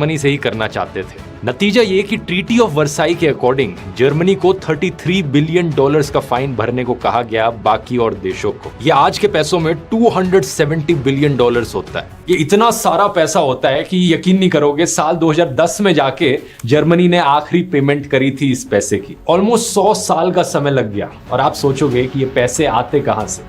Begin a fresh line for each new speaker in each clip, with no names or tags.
Germany से ही करना चाहते थे। नतीजा ये कि ट्रीटी ऑफ वर्साई के अकॉर्डिंग जर्मनी को $33 बिलियन का फाइन भरने को कहा गया बाकी और देशों को। ये आज के पैसों में $270 बिलियन होता है। ये इतना सारा पैसा होता है कि यकीन नहीं करोगे, साल 2010 में जाके जर्मनी ने आखिरी पेमेंट करी थी इस पैसे की। ऑलमोस्ट 100 साल का समय लग गया। और आप सोचोगे कि ये पैसे आते कहां से?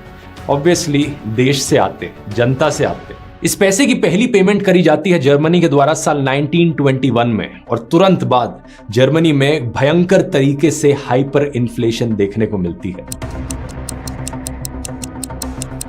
ऑब्वियसली देश से आते, जनता से आते। इस पैसे की पहली पेमेंट करी जाती है जर्मनी के द्वारा साल 1921 में, और तुरंत बाद जर्मनी में भयंकर तरीके से हाइपर इन्फ्लेशन देखने को मिलती है।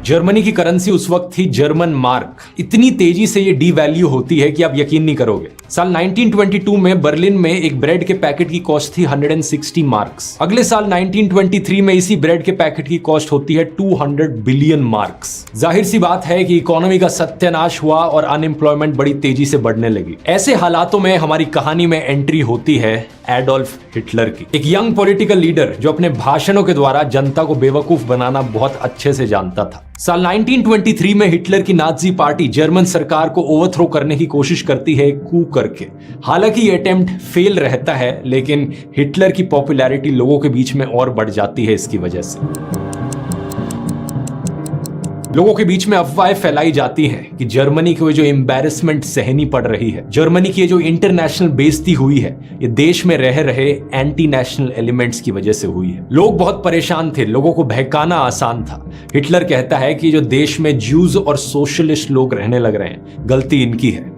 जर्मनी की करेंसी उस वक्त थी जर्मन मार्क। इतनी तेजी से ये डीवैल्यू होती है कि आप यकीन नहीं करोगे। साल 1922 में बर्लिन में एक ब्रेड के पैकेट की कॉस्ट थी 160 मार्क्स। अगले साल 1923 में इसी ब्रेड के पैकेट की कॉस्ट होती है 200 बिलियन मार्क्स। जाहिर सी बात है कि इकोनॉमी का सत्यानाश हुआ और अनएम्प्लॉयमेंट बड़ी तेजी से बढ़ने लगी। ऐसे हालातों में हमारी कहानी में एंट्री होती है एडोल्फ हिटलर की, एक यंग पॉलिटिकल लीडर जो अपने भाषणों के द्वारा जनता को बेवकूफ बनाना बहुत अच्छे से जानता था। साल 1923 में हिटलर की नाजी पार्टी जर्मन सरकार को ओवरथ्रो करने की कोशिश करती है कू करके। हालांकि ये अटेम्प्ट फेल रहता है, लेकिन हिटलर की पॉपुलैरिटी लोगों के बीच में और बढ़ जाती है। इसकी वजह से लोगों के बीच में अफवाहें फैलाई जाती हैं कि जर्मनी को जो एम्बैरेसमेंट सहनी पड़ रही है, जर्मनी की जो इंटरनेशनल बेइज्जती हुई है, ये देश में रह रहे एंटी नेशनल एलिमेंट्स की वजह से हुई है। लोग बहुत परेशान थे, लोगों को बहकाना आसान था। हिटलर कहता है कि जो देश में ज्यूज और सोशलिस्ट लोग रहने लग रहे हैं, गलती इनकी है।